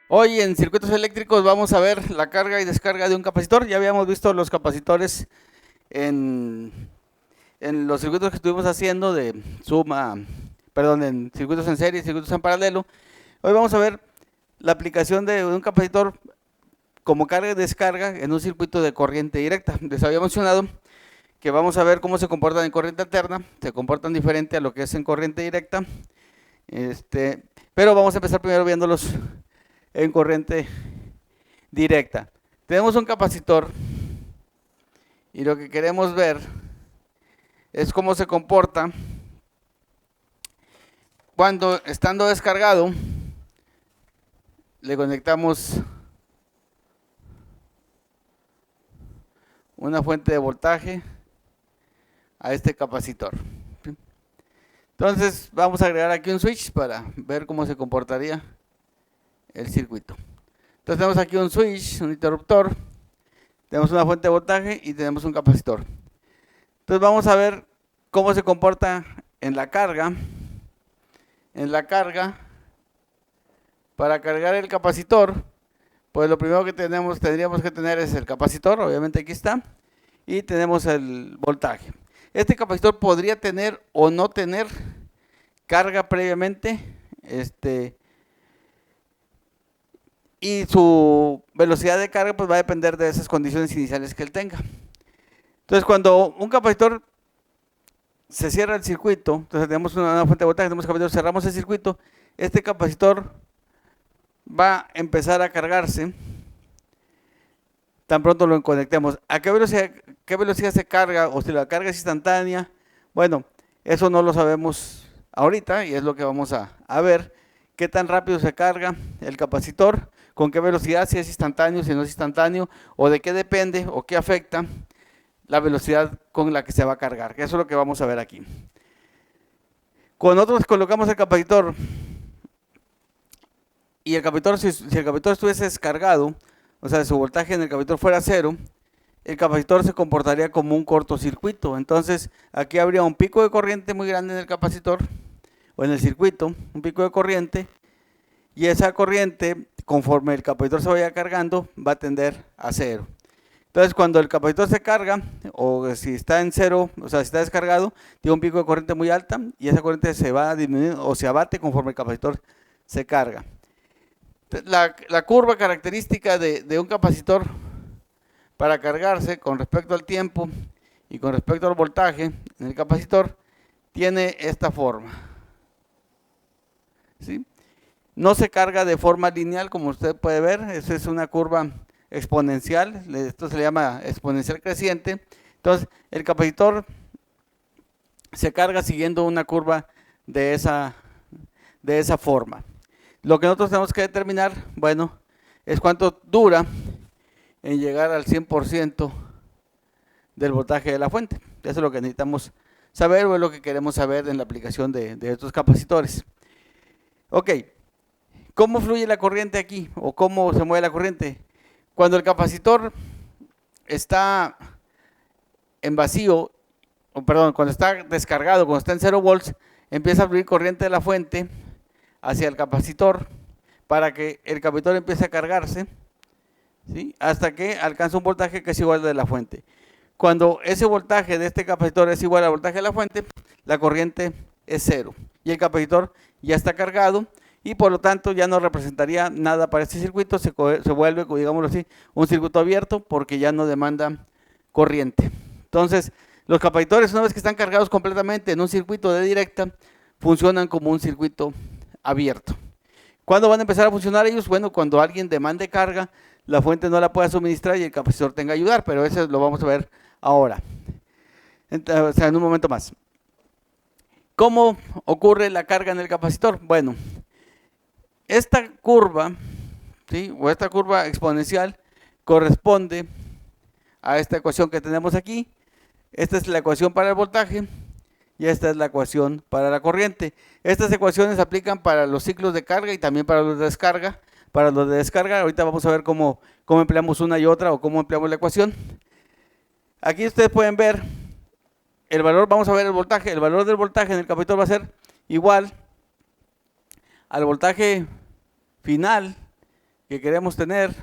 Hoy en circuitos eléctricos vamos a ver la carga y descarga de un capacitor. Ya habíamos visto los capacitores en, en los circuitos que estuvimos haciendo de suma, perdón, en circuitos en serie y circuitos en paralelo. Hoy vamos a ver la aplicación de un capacitor como carga y descarga en un circuito de corriente directa. Les había mencionado que vamos a ver cómo se comportan en corriente alterna, se comportan diferente a lo que es en corriente directa. Pero vamos a empezar primero viéndolos en corriente directa. Tenemos un capacitor y lo que queremos ver es cómo se comporta cuando, estando descargado, le conectamos una fuente de voltaje a este capacitor. Entonces vamos a agregar aquí un switch para ver cómo se comportaría el circuito. Entonces tenemos aquí un switch, un interruptor, tenemos una fuente de voltaje y tenemos un capacitor. Entonces vamos a ver cómo se comporta en la carga. En la carga, para cargar el capacitor, pues lo primero que tendríamos que tener es el capacitor, obviamente aquí está, y tenemos el voltaje. Este capacitor podría tener o no tener carga previamente, y su velocidad de carga pues va a depender de esas condiciones iniciales que él tenga. Entonces cuando un capacitor se cierra el circuito, entonces tenemos una fuente de voltaje, tenemos capacitor, cerramos el circuito, este capacitor va a empezar a cargarse tan pronto lo conectemos. ¿A qué velocidad se carga o si la carga es instantánea? Bueno, eso no lo sabemos ahorita y es lo que vamos a ver. ¿Qué tan rápido se carga el capacitor? ¿Con qué velocidad? Si es instantáneo, si no es instantáneo, o de qué depende o qué afecta la velocidad con la que se va a cargar. Eso es lo que vamos a ver aquí. Cuando nosotros colocamos el capacitor y el capacitor, si el capacitor estuviese descargado, o sea, si su voltaje en el capacitor fuera cero, el capacitor se comportaría como un cortocircuito. Entonces, aquí habría un pico de corriente muy grande en el capacitor o en el circuito, un pico de corriente, y esa corriente, conforme el capacitor se vaya cargando, va a tender a cero. Entonces, cuando el capacitor se carga, o si está en cero, o sea, si está descargado, tiene un pico de corriente muy alta y esa corriente se va a disminuir o se abate conforme el capacitor se carga. La curva característica de un capacitor para cargarse con respecto al tiempo y con respecto al voltaje en el capacitor tiene esta forma. ¿Sí? No se carga de forma lineal como usted puede ver, esa es una curva exponencial, esto se le llama exponencial creciente. Entonces el capacitor se carga siguiendo una curva de esa forma. Lo que nosotros tenemos que determinar, bueno, es cuánto dura en llegar al 100% del voltaje de la fuente. Eso es lo que necesitamos saber o es lo que queremos saber en la aplicación de estos capacitores. Ok, ¿cómo fluye la corriente aquí? ¿O cómo se mueve la corriente? Cuando el capacitor está en vacío, o perdón, cuando está descargado, cuando está en 0 volts, empieza a fluir corriente de la fuente hacia el capacitor para que el capacitor empiece a cargarse, ¿sí? Hasta que alcanza un voltaje que es igual al de la fuente. Cuando ese voltaje de este capacitor es igual al voltaje de la fuente, la corriente es cero y el capacitor ya está cargado y por lo tanto ya no representaría nada para este circuito, se vuelve, digámoslo así, un circuito abierto porque ya no demanda corriente. Entonces, los capacitores, una vez que están cargados completamente en un circuito de directa, funcionan como un circuito abierto. ¿Cuándo van a empezar a funcionar ellos? Bueno, cuando alguien demande carga, la fuente no la pueda suministrar y el capacitor tenga que ayudar, pero eso lo vamos a ver ahora, o sea, en un momento más. ¿Cómo ocurre la carga en el capacitor? Bueno, esta curva, ¿sí? O esta curva exponencial corresponde a esta ecuación que tenemos aquí. Esta es la ecuación para el voltaje y esta es la ecuación para la corriente. Estas ecuaciones se aplican para los ciclos de carga y también para los de descarga. Para los de descarga, ahorita vamos a ver cómo empleamos una y otra o cómo empleamos la ecuación. Aquí ustedes pueden ver el valor, vamos a ver el voltaje. El valor del voltaje en el capacitor va a ser igual al voltaje final que queremos tener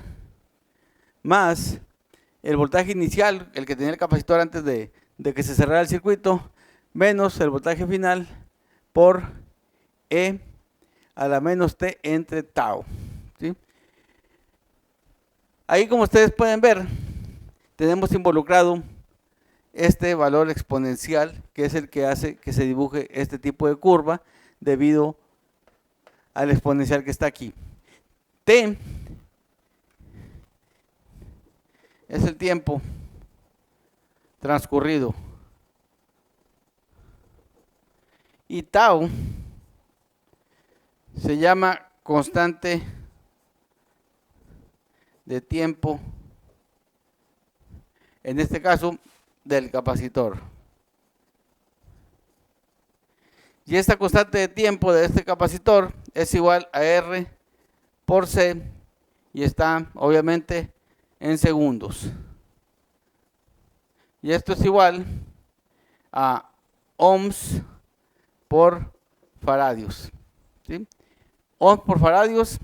más el voltaje inicial, el que tenía el capacitor antes de que se cerrara el circuito, menos el voltaje final por E a la menos T entre tau. ¿Sí? Ahí, como ustedes pueden ver, tenemos involucrado este valor exponencial, que es el que hace que se dibuje este tipo de curva debido al exponencial que está aquí. T es el tiempo transcurrido y tau se llama constante de tiempo, en este caso del capacitor. Y esta constante de tiempo de este capacitor es igual a R por C y está obviamente en segundos. Y esto es igual a ohms por faradios. ¿Sí? Ohms por faradios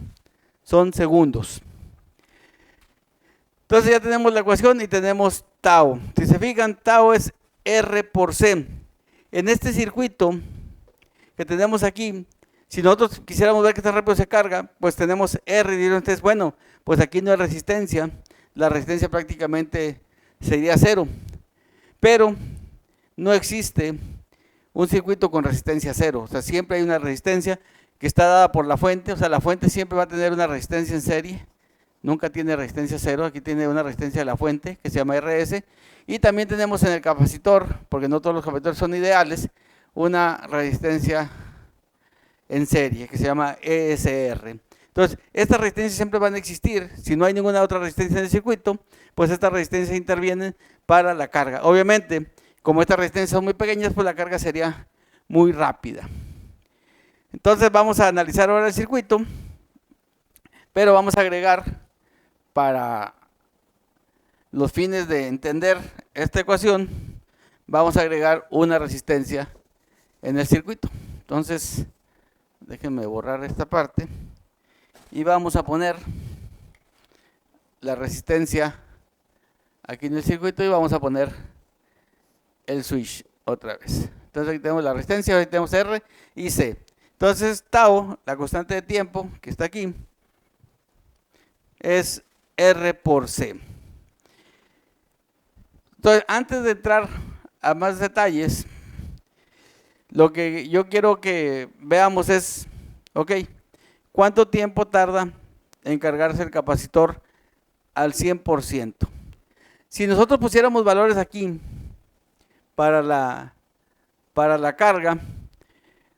son segundos. Entonces ya tenemos la ecuación y tenemos tau. Si se fijan, tau es R por C. En este circuito que tenemos aquí, si nosotros quisiéramos ver qué tan rápido se carga, pues tenemos R y dirán ustedes, bueno, pues aquí no hay resistencia, la resistencia prácticamente sería cero, pero no existe un circuito con resistencia cero, o sea, siempre hay una resistencia que está dada por la fuente, o sea, la fuente siempre va a tener una resistencia en serie, nunca tiene resistencia cero, aquí tiene una resistencia de la fuente que se llama RS, y también tenemos en el capacitor, porque no todos los capacitores son ideales, una resistencia en serie que se llama ESR. Entonces, estas resistencias siempre van a existir. Si no hay ninguna otra resistencia en el circuito, pues estas resistencias intervienen para la carga. Obviamente, como estas resistencias son muy pequeñas, pues la carga sería muy rápida. Entonces, vamos a analizar ahora el circuito, pero vamos a agregar, para los fines de entender esta ecuación, vamos a agregar una resistencia en el circuito. Entonces, déjenme borrar esta parte y vamos a poner la resistencia aquí en el circuito y vamos a poner el switch otra vez. Entonces aquí tenemos la resistencia, aquí tenemos R y C. Entonces tau, la constante de tiempo que está aquí, es R por C. Entonces, antes de entrar a más detalles, lo que yo quiero que veamos es, ok, ¿cuánto tiempo tarda en cargarse el capacitor al 100%? Si nosotros pusiéramos valores aquí para la carga,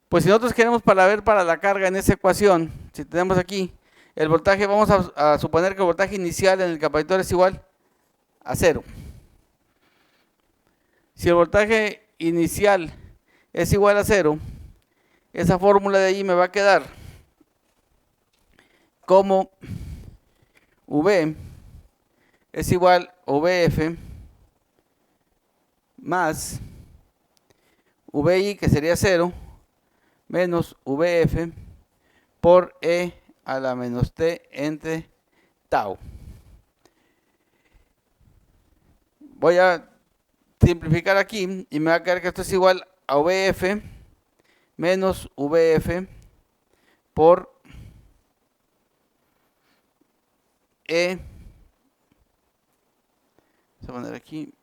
pues si nosotros queremos ver para la carga en esa ecuación, si tenemos aquí el voltaje, vamos a suponer que el voltaje inicial en el capacitor es igual a 0. Si el voltaje inicial es igual a 0, esa fórmula de ahí me va a quedar como V es igual a VF más VI, que sería 0, menos VF por E a la menos T entre tau. Voy a simplificar aquí y me va a quedar que esto es igual a VF menos VF por E. Vamos a poner aquí,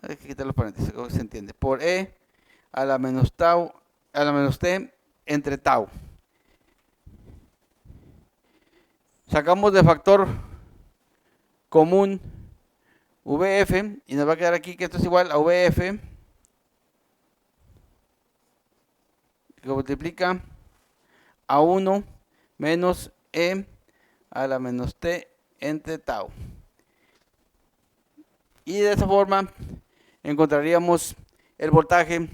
hay que quitar los paréntesis, se entiende, por E a la menos tau, a la menos T entre tau. Sacamos de factor común VF y nos va a quedar aquí que esto es igual a VF que multiplica a 1 menos E a la menos T entre tau. Y de esa forma encontraríamos el voltaje en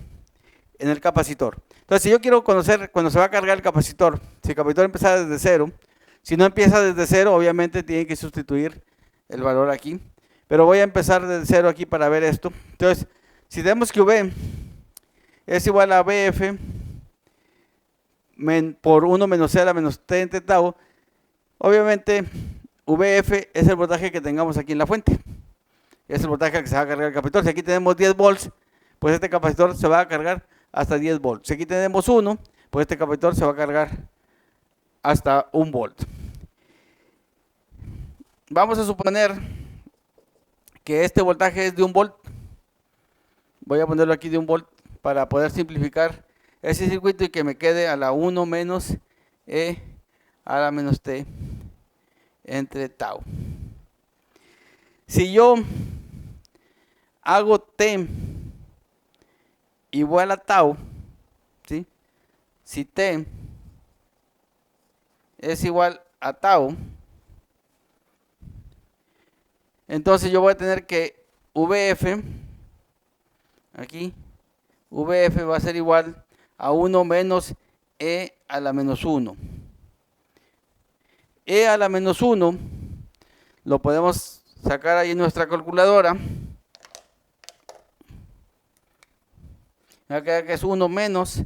el capacitor. Entonces, si yo quiero conocer cuando se va a cargar el capacitor, si el capacitor empieza desde 0, si no empieza desde 0, obviamente tiene que sustituir el valor aquí. Pero voy a empezar desde 0 aquí para ver esto. Entonces, si tenemos que V es igual a VF por 1 menos C a la menos T entre tau, Obviamente, VF es el voltaje que tengamos aquí en la fuente. Es el voltaje al que se va a cargar el capacitor. Si aquí tenemos 10 volts, pues este capacitor se va a cargar hasta 10 volts. Si aquí tenemos 1, pues este capacitor se va a cargar hasta 1 volt. Vamos a suponer que este voltaje es de 1 volt. Voy a ponerlo aquí de 1 volt para poder simplificar ese circuito y que me quede a la 1 menos E a la menos T entre tau. Si yo hago T igual a tau, ¿sí? Si T es igual a tau, entonces yo voy a tener que VF, aquí, VF va a ser igual a 1 menos E a la menos 1. E a la menos 1 lo podemos sacar ahí en nuestra calculadora. Acá que es 1 menos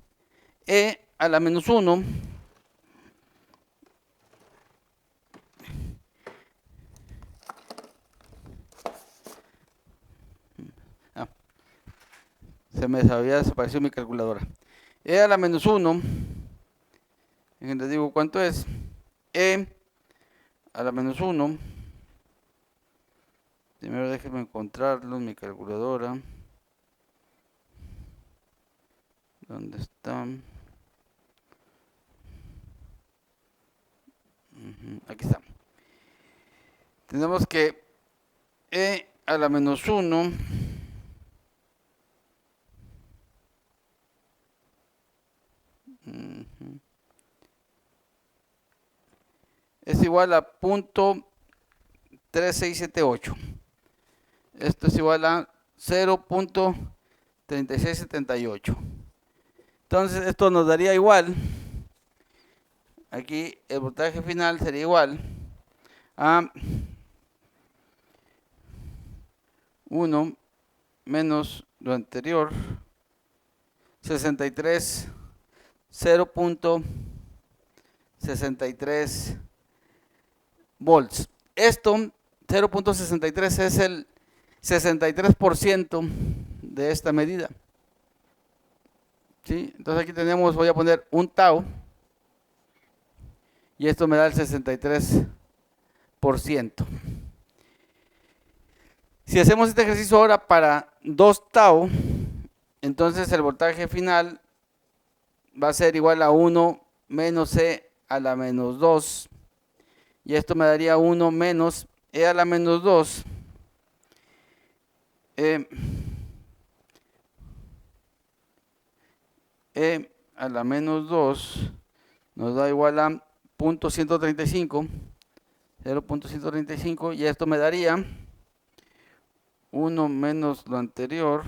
E a la menos 1. Se me había desaparecido mi calculadora. E a la menos 1. Les digo cuánto es. E a la menos 1. Primero déjenme encontrarlo en mi calculadora. ¿Dónde está? Aquí está. Tenemos que E a la menos 1 es igual a 0.3678. Esto es igual a 0.3678. Entonces esto nos daría igual. Aquí el voltaje final sería igual a 1 menos lo anterior, 63, 0.63 volts. Esto, 0.63 es el 63% de esta medida. ¿Sí? Entonces aquí tenemos, voy a poner un tau, y esto me da el 63%. Si hacemos este ejercicio ahora para 2 tau, entonces el voltaje final va a ser igual a 1 menos E a la menos 2. Y esto me daría 1 menos E a la menos 2. E a la menos 2 nos da igual a 0.135. 0.135. Y esto me daría 1 menos lo anterior,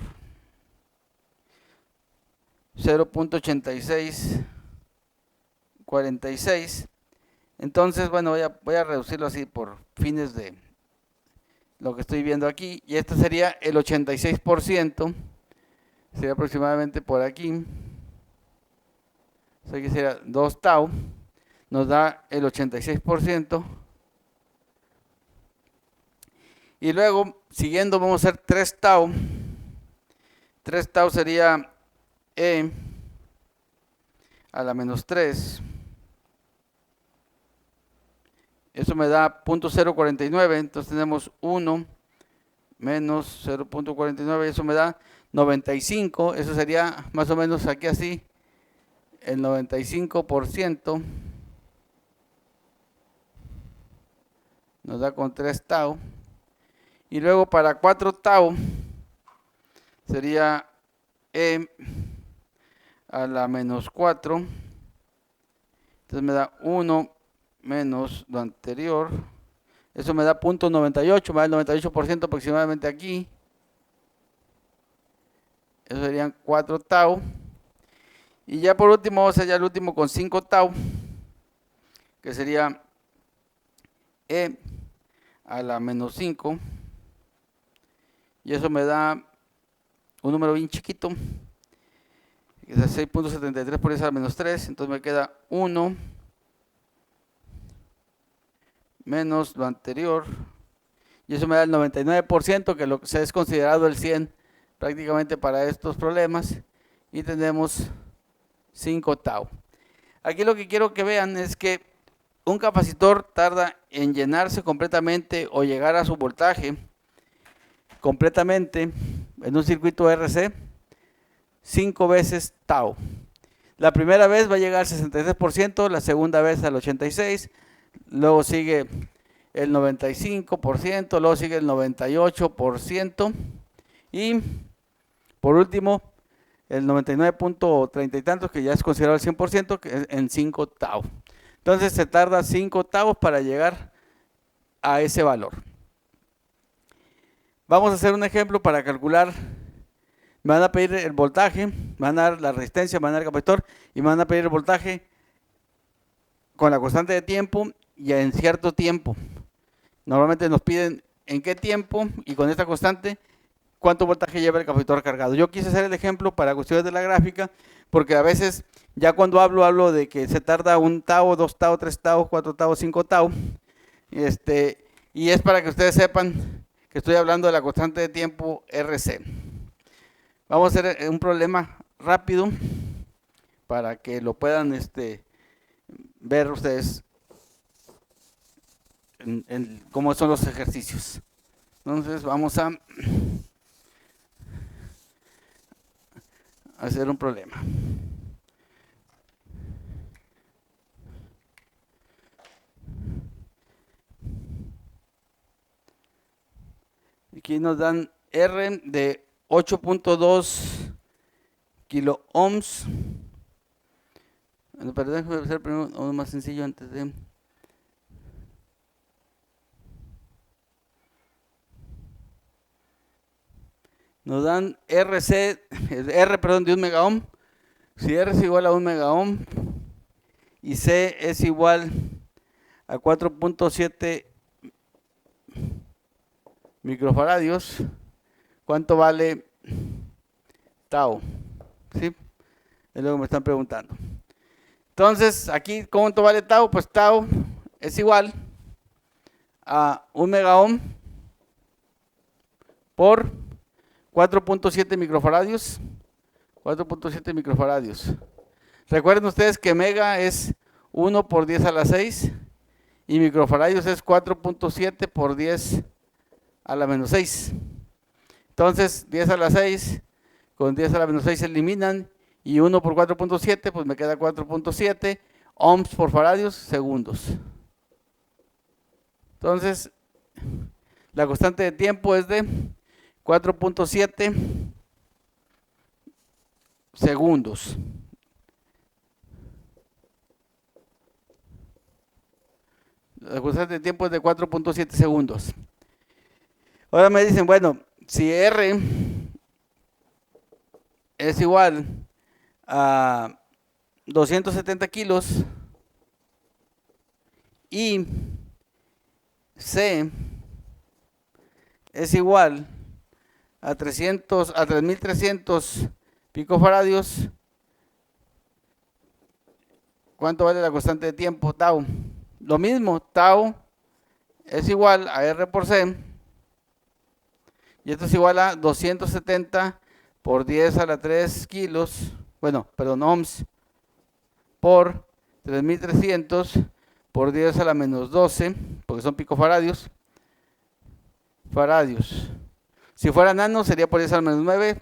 0.8646. Entonces, bueno, voy a reducirlo así por fines de lo que estoy viendo aquí. Y esto sería el 86%. Sería aproximadamente por aquí. O sea que sería 2 tau. Nos da el 86%. Y luego, siguiendo, vamos a hacer 3 tau. 3 tau sería E a la menos 3. Eso me da 0.049. Entonces tenemos 1 menos 0.49. Eso me da 95. Eso sería más o menos aquí así. El 95% nos da con 3 tau. Y luego para 4 tau sería E a la menos 4. Entonces me da 1 menos lo anterior. Eso me da 0.98, me da el 98% aproximadamente aquí. Eso serían 4 tau. Y ya por último vamos a hacer el último con 5 tau, que sería E a la menos 5. Y eso me da un número bien chiquito, que es 6.73 por esa menos 3. Entonces me queda 1 menos lo anterior, y eso me da el 99%, que lo que se es considerado el 100 prácticamente para estos problemas, y tenemos 5 tau. Aquí lo que quiero que vean es que un capacitor tarda en llenarse completamente o llegar a su voltaje completamente en un circuito RC 5 veces tau. La primera vez va a llegar al 63%, la segunda vez al 86%, luego sigue el 95%, luego sigue el 98% y por último el 99.30 y tantos, que ya es considerado el 100%, que es en 5 tau. Entonces se tarda 5 tau para llegar a ese valor. Vamos a hacer un ejemplo para calcular. Me van a pedir el voltaje, me van a dar la resistencia, me van a dar el capacitor y me van a pedir el voltaje con la constante de tiempo y en cierto tiempo. Normalmente nos piden en qué tiempo y con esta constante cuánto voltaje lleva el capacitor cargado. Yo quise hacer el ejemplo para cuestiones de la gráfica porque a veces ya cuando hablo de que se tarda 1 tau, 2 tau, 3 tau, 4 tau, 5 tau, y es para que ustedes sepan que estoy hablando de la constante de tiempo RC. Vamos a hacer un problema rápido para que lo puedan ver ustedes en cómo son los ejercicios. Entonces vamos a hacer un problema. Aquí nos dan R de 8.2 kilo ohms. Bueno, perdón, déjame hacer primero uno más sencillo antes de... Nos dan R de 1 mega ohm. Si R es igual a 1 mega ohm y C es igual a 4.7 microfaradios, ¿cuánto vale tau? ¿Sí? Es lo que me están preguntando. Entonces, aquí, ¿cuánto vale tau? Pues tau es igual a 1 mega ohm por 4.7 microfaradios. 4.7 microfaradios. Recuerden ustedes que mega es 1 por 10 a la 6 y microfaradios es 4.7 por 10 a la menos 6. Entonces 10 a la 6 con 10 a la menos 6 se eliminan y 1 por 4.7 pues me queda 4.7 ohms por faradios segundos. Entonces la constante de tiempo es de 4.7 segundos. La constante de tiempo es de 4.7 segundos. Ahora me dicen, bueno, si R es igual a 270 kilos y C es igual a 3300 picofaradios, ¿cuánto vale la constante de tiempo? Tau. Lo mismo, tau es igual a R por C, y esto es igual a 270 por 10 a la 3 kilos, ohms, por 3300 por 10 a la menos 12, porque son picofaradios, faradios. Si fuera nano sería por 10 a la menos 9,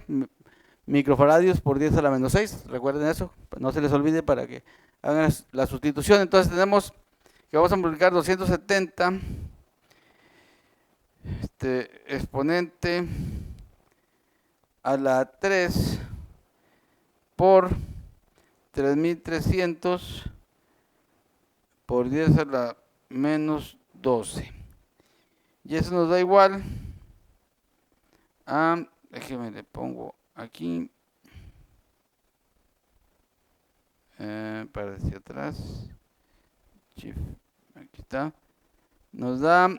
microfaradios por 10 a la menos 6, recuerden eso, no se les olvide para que hagan la sustitución. Entonces tenemos que vamos a multiplicar 270 exponente a la 3 por 3300 por 10 a la menos 12. Y eso nos da igual a, déjeme le pongo aquí, para hacia atrás, aquí está, nos da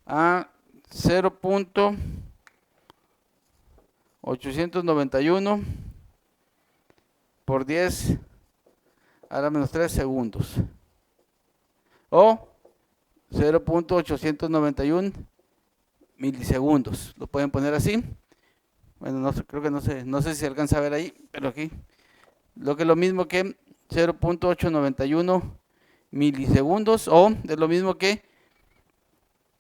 a 0.891 por 10 a la menos 3 segundos. O 0.891 milisegundos. Lo pueden poner así. Bueno, no sé, creo que no sé si se alcanza a ver ahí, pero aquí. Lo que es lo mismo que 0.891 milisegundos, o es lo mismo que,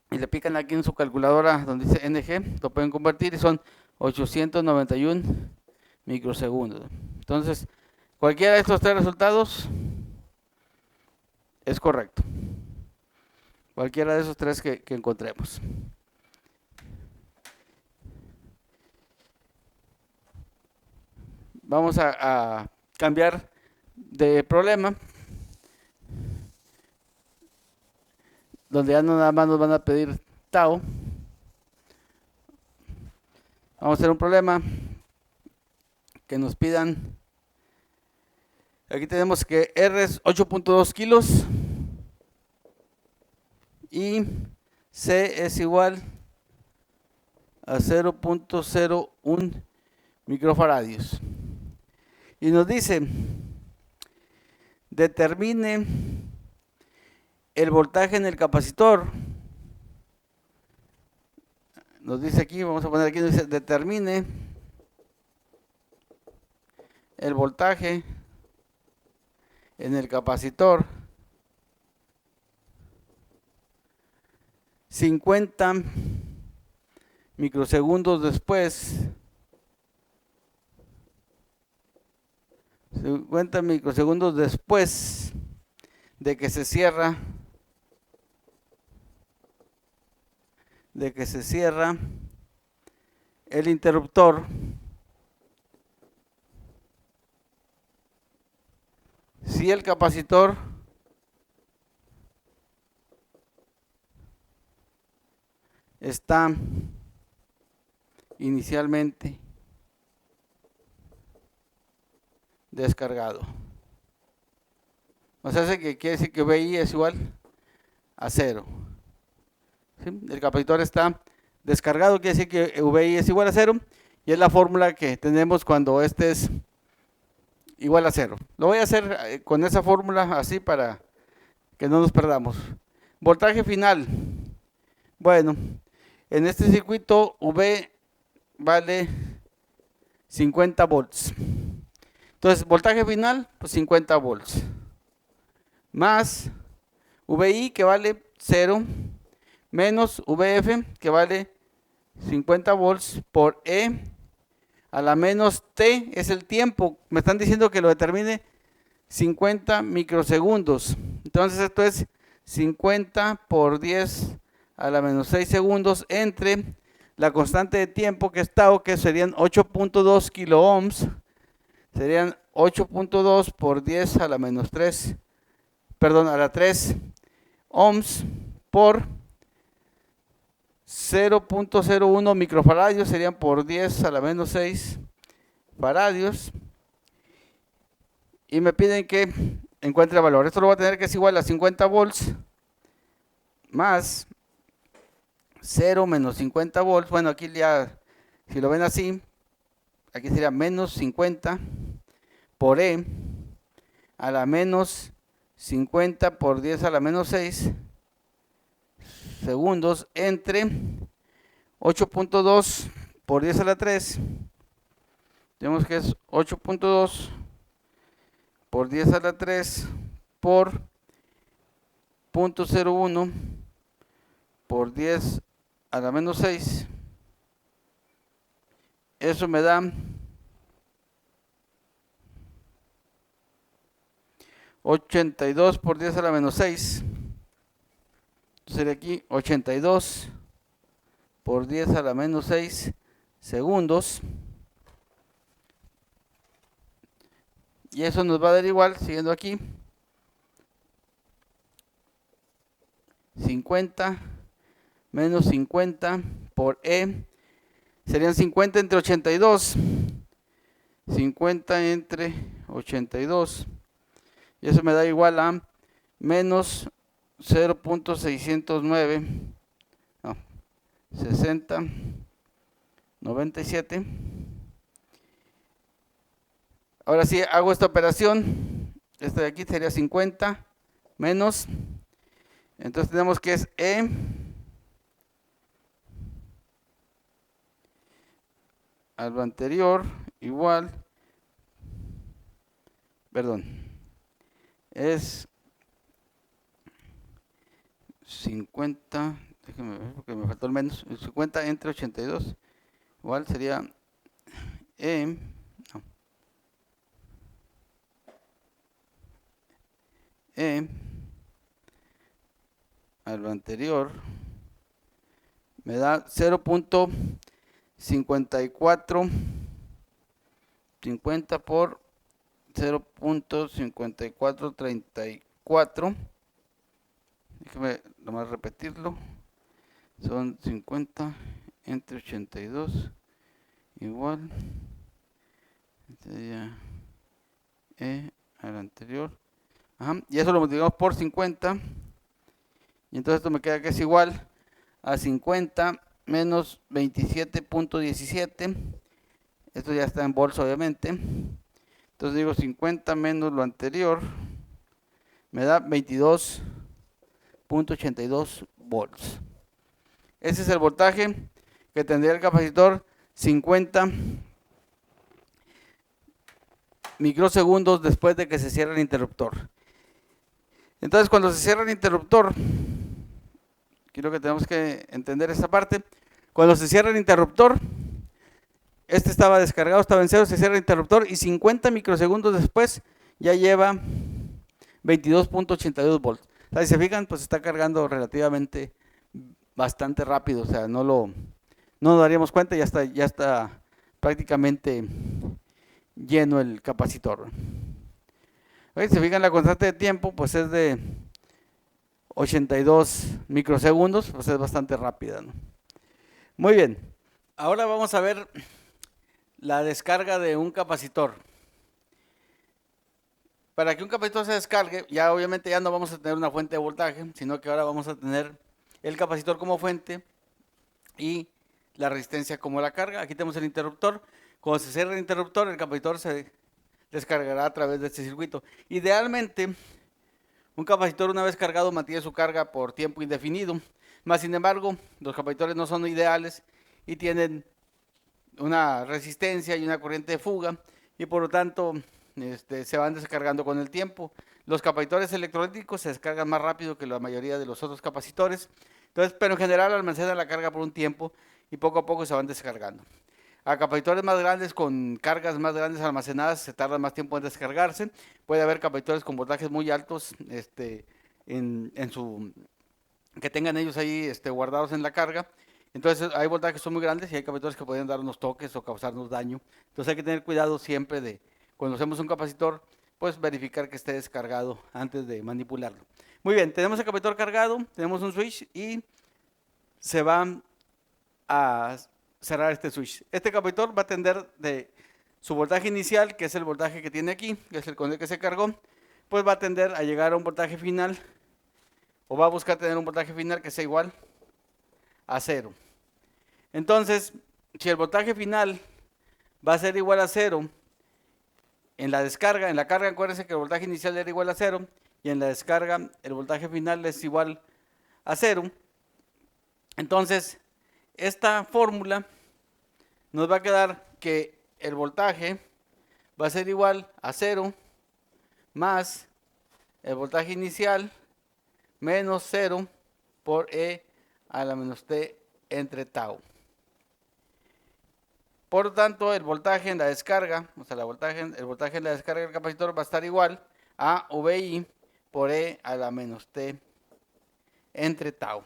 y le pican aquí en su calculadora donde dice NG, lo pueden convertir y son 891 microsegundos. Entonces, cualquiera de estos tres resultados es correcto. Cualquiera de esos tres que encontremos. Vamos a cambiar de problema, donde ya no nada más nos van a pedir tau. Vamos a hacer un problema que nos pidan. Aquí tenemos que R es 8.2 kilos y C es igual a 0.01 microfaradios. Y nos dice, determine el voltaje en el capacitor. Nos dice aquí, vamos a poner aquí, nos dice, determine el voltaje en el capacitor 50 microsegundos después, 50 microsegundos después de que se cierra el interruptor, si el capacitor está inicialmente descargado. O sea, que quiere decir que VI es igual a 0. ¿Sí? El capacitor está descargado, quiere decir que VI es igual a 0, y es la fórmula que tenemos cuando este es igual a 0. Lo voy a hacer con esa fórmula así para que no nos perdamos. Voltaje final. Bueno, en este circuito V vale 50 volts. Entonces, voltaje final, pues 50 volts. Más VI, que vale 0, menos VF, que vale 50 volts, por E a la menos T, es el tiempo. Me están diciendo que lo determine 50 microsegundos. Entonces, esto es 50 por 10 a la menos 6 segundos entre la constante de tiempo que es tau, que serían 8.2 kilo ohms. Serían 8.2 por 10 a la menos 3, perdón, a la 3 ohms por 0.01 microfaradios, serían por 10 a la menos 6 faradios. Y me piden que encuentre el valor. Esto lo voy a tener que es igual a 50 volts más 0 menos 50 volts. Bueno, aquí ya, si lo ven así, aquí sería menos 50 por E a la menos 50 por 10 a la menos 6 segundos entre 8.2 por 10 a la 3. Tenemos que es 8.2 por 10 a la 3 por 0.01 por 10 a la menos 6. Eso me da 82 por 10 a la menos 6. Sería aquí 82 por 10 a la menos 6 segundos. Y eso nos va a dar igual, siguiendo aquí, 50 menos 50 por E. Serían 50 entre 82. 50 entre 82. Y eso me da igual a menos 0.609. No, 60, 97. Ahora sí, hago esta operación. Esta de aquí sería 50 menos Entonces tenemos que es E a lo anterior igual, perdón, es 50, déjenme ver porque me faltó el menos, 50 entre 82, igual sería E, no, E a lo anterior me da 0.54, 50 por 0.5434. Déjeme nomás repetirlo. Son 50 entre 82 igual. Sería E al anterior. Ajá, y eso lo multiplicamos por 50. Y entonces esto me queda que es igual a 50 menos 27.17. Esto ya está en volts obviamente. Entonces digo 50 menos lo anterior. Me da 22.82 volts. Ese es el voltaje que tendría el capacitor 50 microsegundos después de que se cierre el interruptor. Entonces cuando se cierra el interruptor, quiero que tenemos que entender esta parte. Cuando se cierra el interruptor, este estaba descargado, estaba en cero, se cierra el interruptor y 50 microsegundos después ya lleva 22.82 volts. O sea, si se fijan, pues está cargando relativamente bastante rápido, o sea, no nos daríamos cuenta, ya está prácticamente lleno el capacitor. Si se fijan, la constante de tiempo pues es de 82 microsegundos, pues es bastante rápida, ¿no? Muy bien, ahora vamos a ver la descarga de un capacitor. Para que un capacitor se descargue, ya obviamente ya no vamos a tener una fuente de voltaje, sino que ahora vamos a tener el capacitor como fuente y la resistencia como la carga. Aquí tenemos el interruptor. Cuando se cierra el interruptor, el capacitor se descargará a través de este circuito. Idealmente, un capacitor una vez cargado mantiene su carga por tiempo indefinido. Más sin embargo, los capacitores no son ideales y tienen una resistencia y una corriente de fuga y por lo tanto se van descargando con el tiempo. Los capacitores electrolíticos se descargan más rápido que la mayoría de los otros capacitores. Entonces, pero en general almacenan la carga por un tiempo y poco a poco se van descargando. A capacitores más grandes con cargas más grandes almacenadas se tarda más tiempo en descargarse. Puede haber capacitores con voltajes muy altos que tengan ellos ahí guardados en la carga. Entonces hay voltajes que son muy grandes y hay capacitores que pueden dar unos toques o causarnos daño. Entonces hay que tener cuidado siempre de cuando hacemos un capacitor, pues verificar que esté descargado antes de manipularlo. Muy bien, tenemos el capacitor cargado, tenemos un switch y se va a cerrar este switch. Este capacitor va a tender de su voltaje inicial, que es el voltaje que tiene aquí, que es el con el que se cargó, pues va a tender a llegar a un voltaje final o va a buscar tener un voltaje final que sea igual a 0. Entonces, si el voltaje final va a ser igual a 0, en la descarga, en la carga, acuérdense que el voltaje inicial era igual a 0, y en la descarga el voltaje final es igual a 0. Entonces, esta fórmula nos va a quedar que el voltaje va a ser igual a 0 más el voltaje inicial menos 0 por E a la menos T entre tau. Por lo tanto, el voltaje en la descarga, o sea, el voltaje en la descarga del capacitor va a estar igual a VI por E a la menos T entre tau.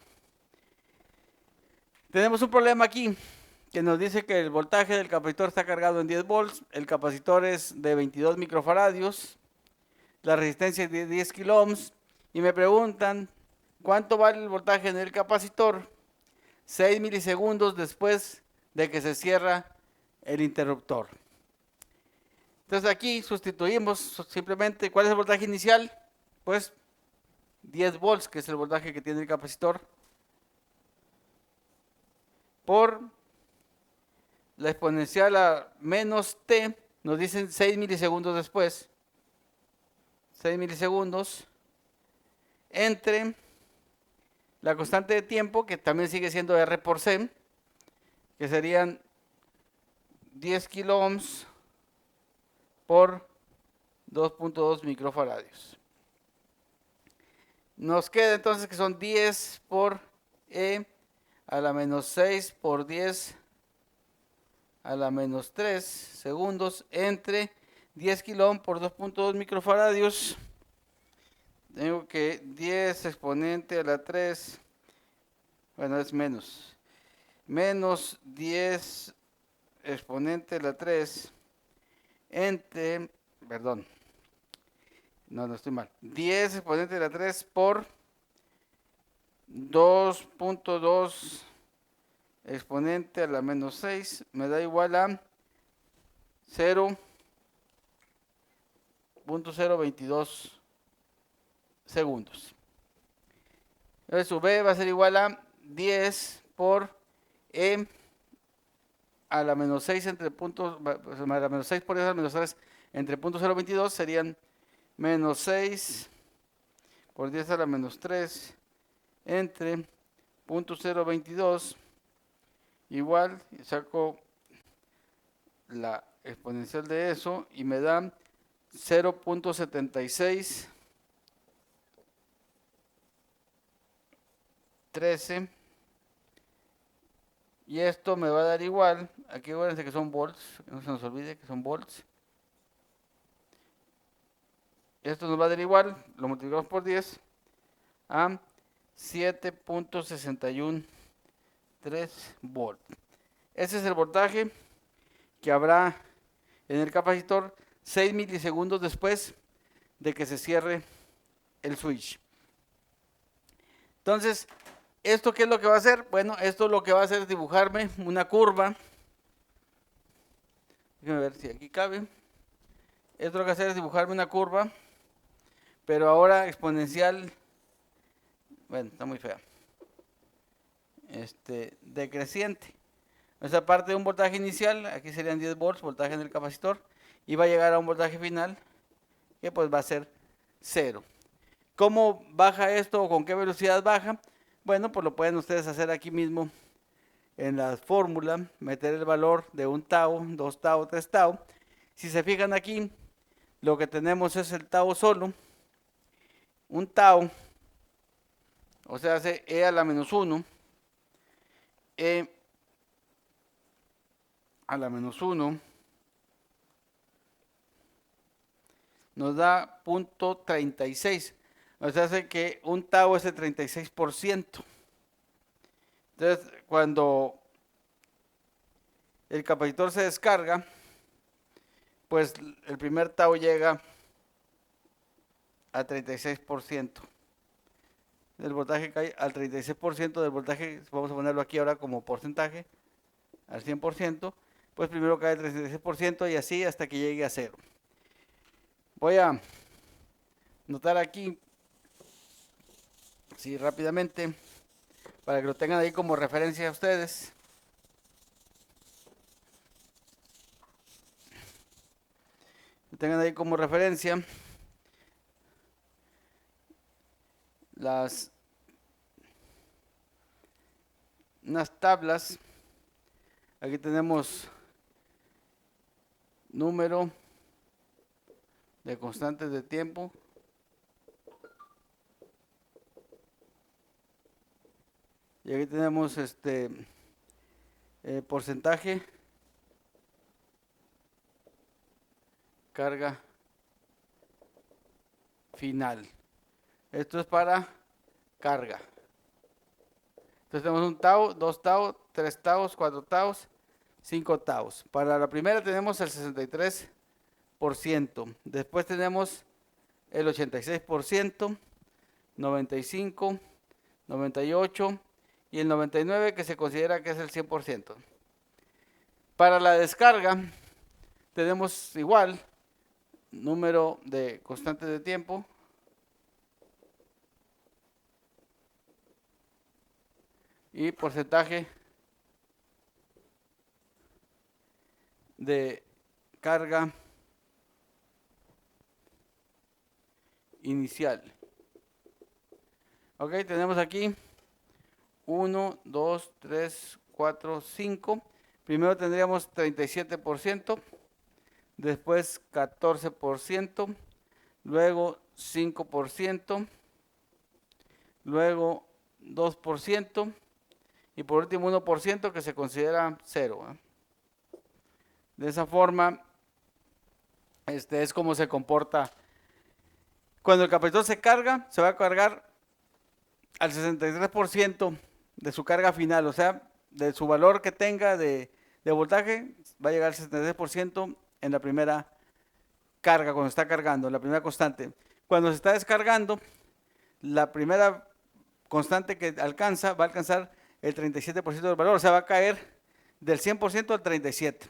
Tenemos un problema aquí que nos dice que el voltaje del capacitor está cargado en 10 volts, el capacitor es de 22 microfaradios, la resistencia es de 10 kilo ohms y me preguntan cuánto vale el voltaje en el capacitor 6 milisegundos después de que se cierra el interruptor. Entonces aquí sustituimos simplemente, ¿cuál es el voltaje inicial? Pues 10 volts, que es el voltaje que tiene el capacitor, por la exponencial a menos t, nos dicen 6 milisegundos después, 6 milisegundos, entre la constante de tiempo, que también sigue siendo R por C, que serían 10 kilo ohms por 2.2 microfaradios. Nos queda entonces que son 10 por E a la menos 6 por 10 a la menos 3 segundos entre 10 kilo ohm por 2.2 microfaradios. Tengo que 10 exponente a la 3, bueno, es menos 10 exponente a la 3 entre, perdón, no estoy mal, 10 exponente a la 3 por 2.2 exponente a la menos 6 me da igual a 0.022 segundos. Entonces su B va a ser igual a 10 por E a la menos 6 entre puntos, a la menos 6 por E a la menos 3 entre punto 0.22 serían menos 6 por 10 a la menos 3 entre punto 0.22 igual, saco la exponencial de eso y me da 0.7613 y esto me va a dar igual, aquí acuérdense que son volts, que no se nos olvide que son volts. Esto nos va a dar igual, lo multiplicamos por 10 a 7.613 volts. Ese es el voltaje que habrá en el capacitor 6 milisegundos después de que se cierre el switch. Entonces, ¿esto qué es lo que va a hacer? Bueno, esto lo que va a hacer es dibujarme una curva. Déjenme ver si aquí cabe. Esto lo que va a hacer es dibujarme una curva, pero ahora exponencial. Bueno, está muy fea. Decreciente. Esa parte de un voltaje inicial, aquí serían 10 volts, voltaje en el capacitor, y va a llegar a un voltaje final que pues va a ser 0. ¿Cómo baja esto o con qué velocidad baja? Bueno, pues lo pueden ustedes hacer aquí mismo en la fórmula, meter el valor de 1 tau, 2 tau, 3 tau. Si se fijan aquí, lo que tenemos es el tau solo, un tau, o sea, hace E a la menos 1, E a la menos 1 nos da 0.36. O sea, hace que un tau es el 36%. Entonces, cuando el capacitor se descarga, pues el primer tau llega a 36%. El voltaje cae al 36% del voltaje, vamos a ponerlo aquí ahora como porcentaje, al 100%, pues primero cae el 36% y así hasta que llegue a 0. Voy a notar aquí, sí, rápidamente, para que lo tengan ahí como referencia a ustedes. Lo tengan ahí como referencia unas tablas. Aquí tenemos número de constantes de tiempo. Y aquí tenemos porcentaje, carga final. Esto es para carga. Entonces tenemos un tau, 2 tau, 3 taus, 4 taus, 5 taus. Para la primera tenemos el 63%. Después tenemos el 86%, 95%, 98% y el 99% que se considera que es el 100%. Para la descarga tenemos igual número de constantes de tiempo y porcentaje de carga inicial. Ok, tenemos aquí 1, 2, 3, 4, 5. Primero tendríamos 37%, después 14%, luego 5%, luego 2% y por último 1% que se considera cero, ¿eh? De esa forma, es como se comporta. Cuando el capacitor se carga, se va a cargar al 63% de su carga final, o sea, de su valor que tenga de voltaje, va a llegar al 63% en la primera carga, cuando está cargando, la primera constante. Cuando se está descargando, la primera constante que alcanza, va a alcanzar el 37% del valor, o sea, va a caer del 100% al 37%,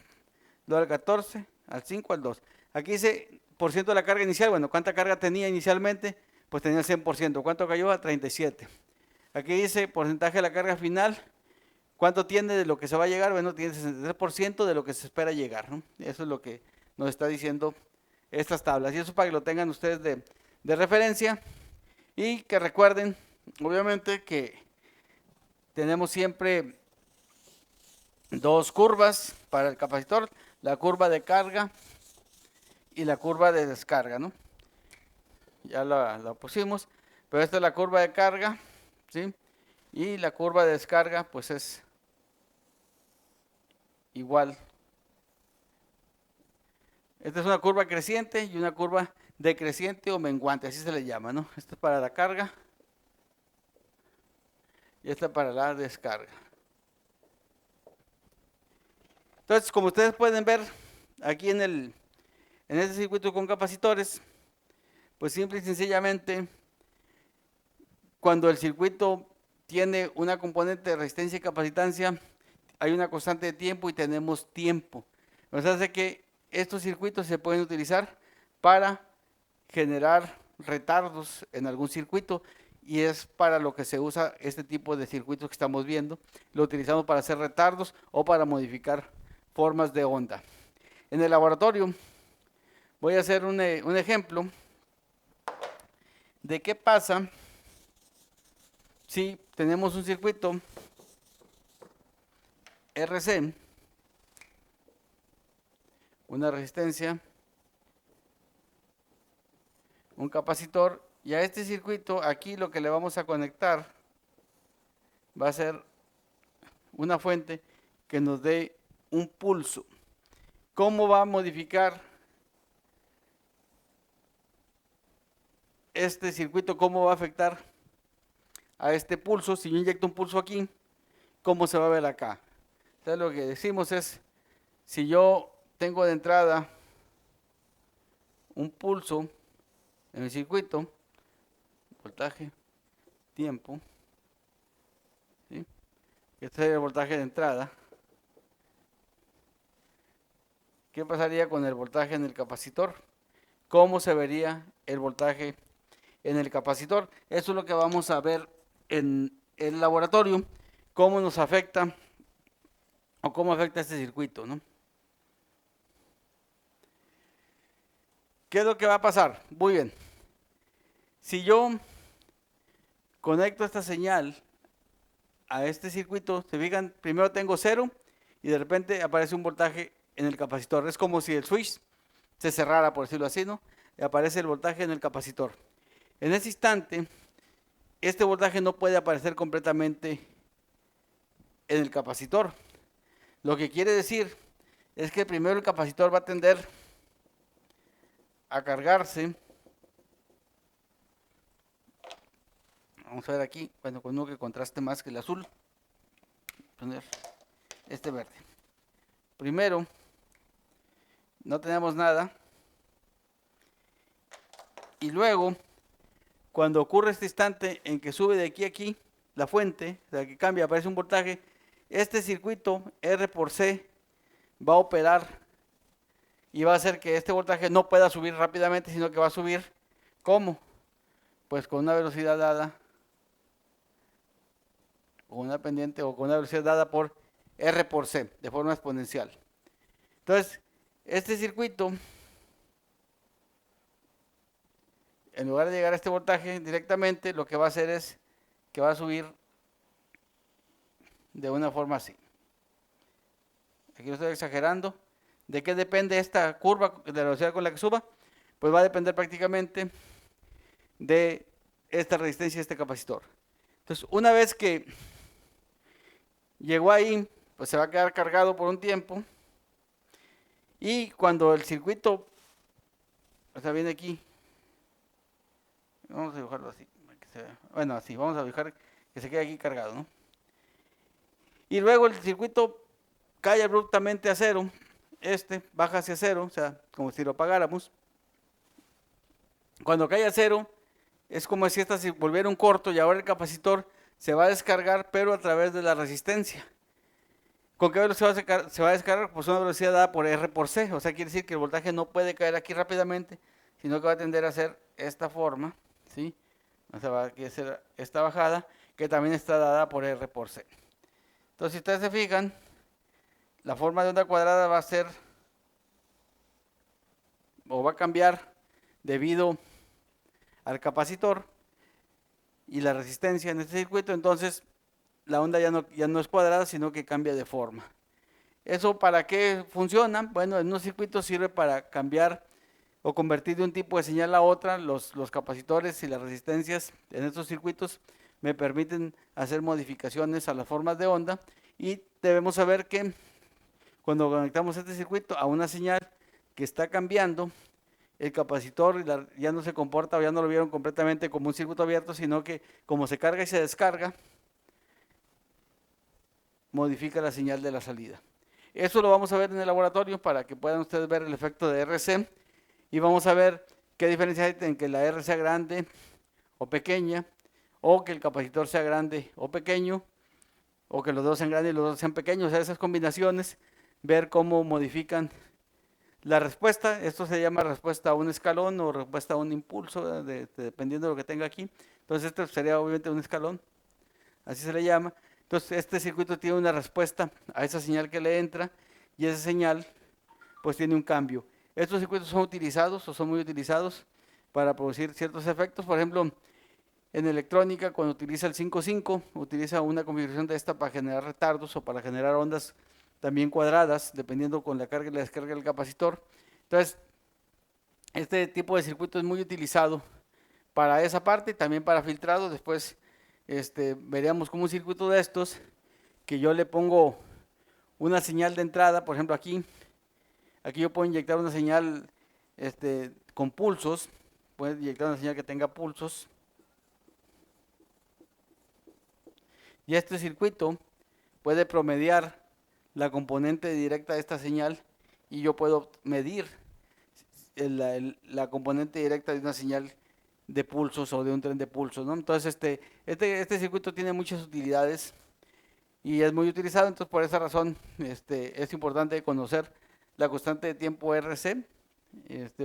luego al 14%, al 5%, al 2%. Aquí dice por ciento de la carga inicial, bueno, ¿cuánta carga tenía inicialmente? Pues tenía el 100%, ¿cuánto cayó? A 37%. Aquí dice porcentaje de la carga final, ¿cuánto tiene de lo que se va a llegar? Bueno, tiene 63% de lo que se espera llegar, ¿no? Eso es lo que nos está diciendo estas tablas. Y eso para que lo tengan ustedes de referencia. Y que recuerden, obviamente, que tenemos siempre dos curvas para el capacitor, la curva de carga y la curva de descarga, ¿no? Ya la pusimos, pero esta es la curva de carga, ¿sí? Y la curva de descarga, pues es igual. Esta es una curva creciente y una curva decreciente o menguante, así se le llama, ¿no? Esta es para la carga y esta para la descarga. Entonces, como ustedes pueden ver aquí en este circuito con capacitores, pues simple y sencillamente, cuando el circuito tiene una componente de resistencia y capacitancia, hay una constante de tiempo y tenemos tiempo. Nos hace que estos circuitos se pueden utilizar para generar retardos en algún circuito y es para lo que se usa este tipo de circuitos que estamos viendo. Lo utilizamos para hacer retardos o para modificar formas de onda. En el laboratorio voy a hacer un ejemplo de qué pasa si tenemos un circuito RC, una resistencia, un capacitor, y a este circuito aquí lo que le vamos a conectar va a ser una fuente que nos dé un pulso. ¿Cómo va a modificar este circuito? ¿Cómo va a afectar a este pulso? Si yo inyecto un pulso aquí, ¿cómo se va a ver acá? Entonces lo que decimos es, si yo tengo de entrada un pulso en el circuito, voltaje, tiempo, ¿sí? Este es el voltaje de entrada. ¿Qué pasaría con el voltaje en el capacitor? ¿Cómo se vería el voltaje en el capacitor? Eso es lo que vamos a ver en el laboratorio, cómo nos afecta o cómo afecta este circuito, ¿no? ¿Qué es lo que va a pasar? Muy bien. Si yo conecto esta señal a este circuito, se fijan, primero tengo 0 y de repente aparece un voltaje en el capacitor. Es como si el switch se cerrara, por decirlo así, ¿no? Y aparece el voltaje en el capacitor. En ese instante, este voltaje no puede aparecer completamente en el capacitor. Lo que quiere decir es que primero el capacitor va a tender a cargarse. Vamos a ver aquí, bueno, con uno que contraste más que el azul. Poner este verde. Primero, no tenemos nada. Y luego, cuando ocurre este instante en que sube de aquí a aquí la fuente, o sea, que cambia, aparece un voltaje, este circuito R por C va a operar y va a hacer que este voltaje no pueda subir rápidamente, sino que va a subir, ¿cómo? Pues con una velocidad dada, con una pendiente o con una velocidad dada por R por C, de forma exponencial. Entonces, este circuito, en lugar de llegar a este voltaje directamente, lo que va a hacer es que va a subir de una forma así. Aquí lo estoy exagerando. ¿De qué depende esta curva de la velocidad con la que suba? Pues va a depender prácticamente de esta resistencia de este capacitor. Entonces, una vez que llegó ahí, pues se va a quedar cargado por un tiempo. Y cuando el circuito, o sea, viene aquí, vamos a dibujarlo así, bueno, así, vamos a dibujar que se quede aquí cargado, ¿no? Y luego el circuito cae abruptamente a cero, baja hacia cero, o sea, como si lo apagáramos. Cuando cae a cero, es como si esta se volviera un corto y ahora el capacitor se va a descargar, pero a través de la resistencia. ¿Con qué velocidad se va a descargar? Pues una velocidad dada por R por C, o sea, quiere decir que el voltaje no puede caer aquí rápidamente, sino que va a tender a ser esta forma, ¿sí? O sea, va a ser esta bajada, que también está dada por R por C. Entonces, si ustedes se fijan, la forma de onda cuadrada va a ser, o va a cambiar debido al capacitor y la resistencia en este circuito. Entonces la onda ya no es cuadrada, sino que cambia de forma. ¿Eso para qué funciona? Bueno, en unos circuitos sirve para cambiar o convertir de un tipo de señal a otra. Los capacitores y las resistencias en estos circuitos me permiten hacer modificaciones a las formas de onda, y debemos saber que cuando conectamos este circuito a una señal que está cambiando, el capacitor ya no se comporta, o ya no lo vieron completamente como un circuito abierto, sino que como se carga y se descarga, modifica la señal de la salida. Eso lo vamos a ver en el laboratorio para que puedan ustedes ver el efecto de RC, y vamos a ver qué diferencia hay en que la R sea grande o pequeña, o que el capacitor sea grande o pequeño, o que los dos sean grandes y los dos sean pequeños. O sea, esas combinaciones, ver cómo modifican la respuesta. Esto se llama respuesta a un escalón o respuesta a un impulso, dependiendo de lo que tenga aquí. Entonces esto sería obviamente un escalón, así se le llama. Entonces este circuito tiene una respuesta a esa señal que le entra, y esa señal pues tiene un cambio. Estos circuitos son utilizados o son muy utilizados para producir ciertos efectos. Por ejemplo, en electrónica, cuando utiliza el 5.5, utiliza una configuración de esta para generar retardos o para generar ondas también cuadradas, dependiendo con la carga y la descarga del capacitor. Entonces, este tipo de circuito es muy utilizado para esa parte y también para filtrado. Después veríamos como un circuito de estos, que yo le pongo una señal de entrada. Por ejemplo, aquí yo puedo inyectar una señal con pulsos. Puedo inyectar una señal que tenga pulsos. Y este circuito puede promediar la componente directa de esta señal, y yo puedo medir la componente directa de una señal de pulsos o de un tren de pulsos, ¿no? Entonces este circuito tiene muchas utilidades y es muy utilizado. Entonces por esa razón es importante conocer la constante de tiempo RC,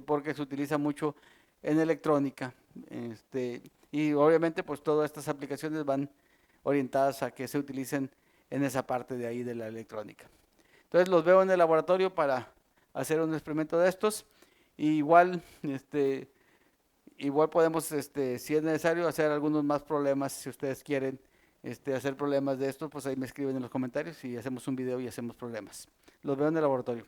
porque se utiliza mucho en electrónica, y obviamente pues todas estas aplicaciones van orientadas a que se utilicen en esa parte de ahí de la electrónica. Entonces los veo en el laboratorio para hacer un experimento de estos. Y igual podemos, si es necesario, hacer algunos más problemas. Si ustedes quieren hacer problemas de estos, pues ahí me escriben en los comentarios y hacemos un video y hacemos problemas. Los veo en el laboratorio.